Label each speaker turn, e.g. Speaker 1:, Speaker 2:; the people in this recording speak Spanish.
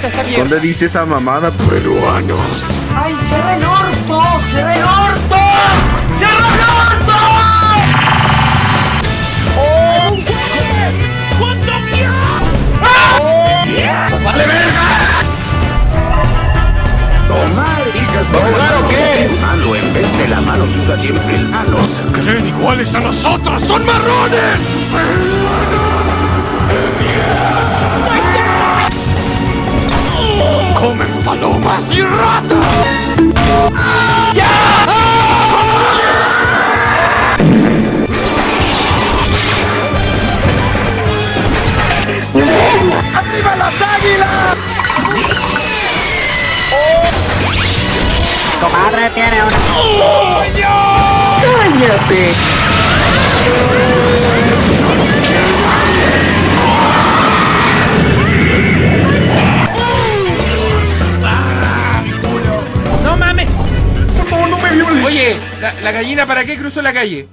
Speaker 1: esta mierda.
Speaker 2: ¿Dónde dice esa mamada?
Speaker 3: Peruanos.
Speaker 1: ¡Ay, se ve el orto! ¡Se ve el orto! ¡Cierra el orto! ¡Oh! ¡Cuánta mierda! ¡Oh!
Speaker 3: ¡Vale, verga!
Speaker 2: Tomar,
Speaker 1: ¿Claro qué?
Speaker 2: Mano, en vez de la mano se usa siempre el ano.
Speaker 3: ¡No se creen iguales a nosotros! ¡Son marrones! ¡Comen palomas y ratas!
Speaker 1: ¡Arriba las águilas!
Speaker 4: Comadre tiene una...
Speaker 1: ¡Cállate!
Speaker 5: ¡No mames!
Speaker 1: Por favor, no me violes.
Speaker 5: Oye, ¿la gallina para qué cruzó la calle?